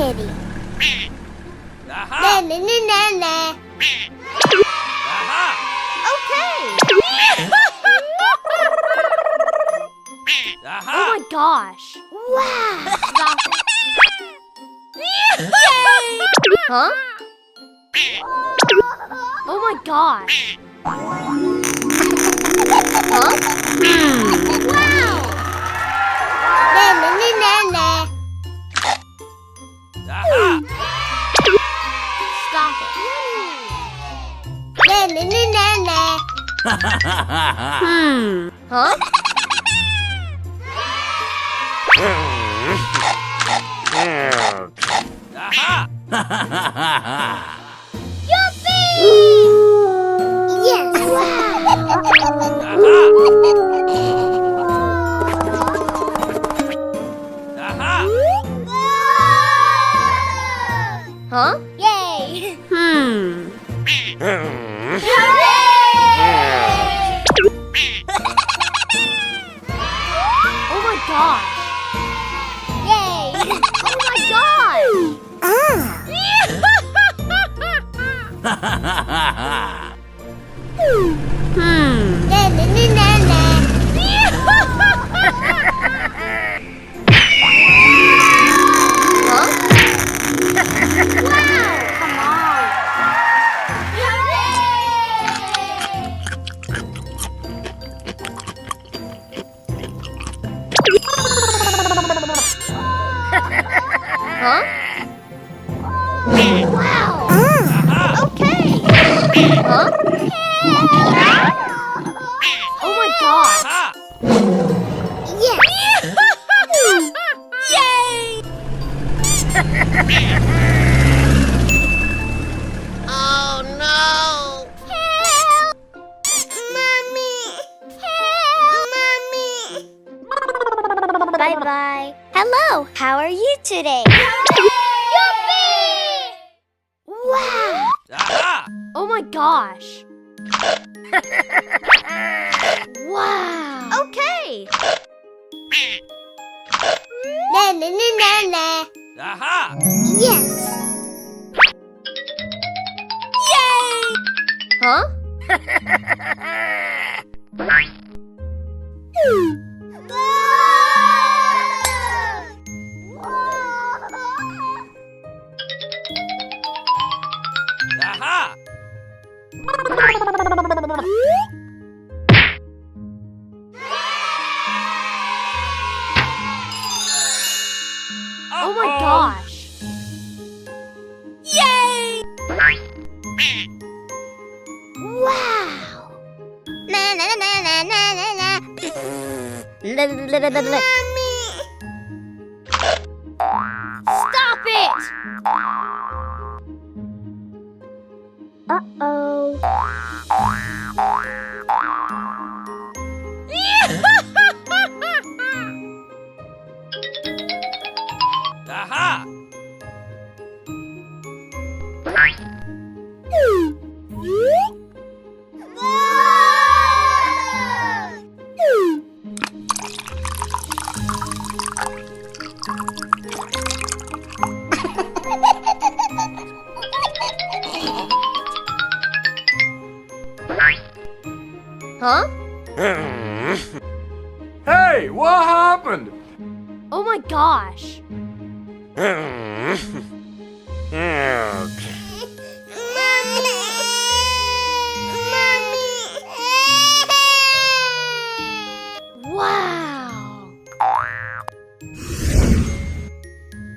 kitty. Na na na na na. Okay. Oh my gosh. Wow. Stop it. Yay! Huh? Oh my gosh. Huh? Wow. Na na na na na. Stop it. Na na na na na. Huh? Yuppie! Yes! Huh? Yay! Hooray! Oh my gosh! Yay! Oh my gosh! Na na na na na. Huh? Wow! Come on! Huh? Wow! Okay! Huh? Oh my god! Yes! Yay! Oh no! Help! Mommy! Help! Mommy! Bye-bye. Hello, how are you today? Yuppie! Wow! Oh my gosh! Wow! Okay! Na na na na na. Yes! Yay! Huh? Oh my gosh! Yay! Wow! Na na na na na na na. Mommy! Stop it! Uh-oh. Huh? Hey, what happened? Oh my gosh! Wow!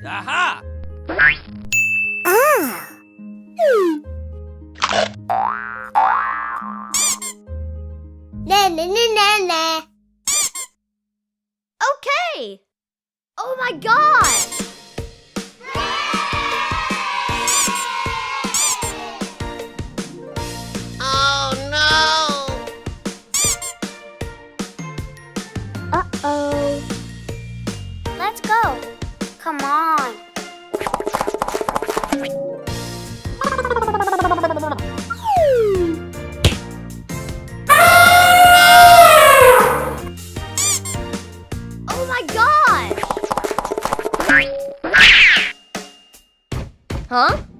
Aha! Na na na na na. Okay. Oh my god. Oh no! Uh-oh. Let's go. Come on. Oh my gosh! ها؟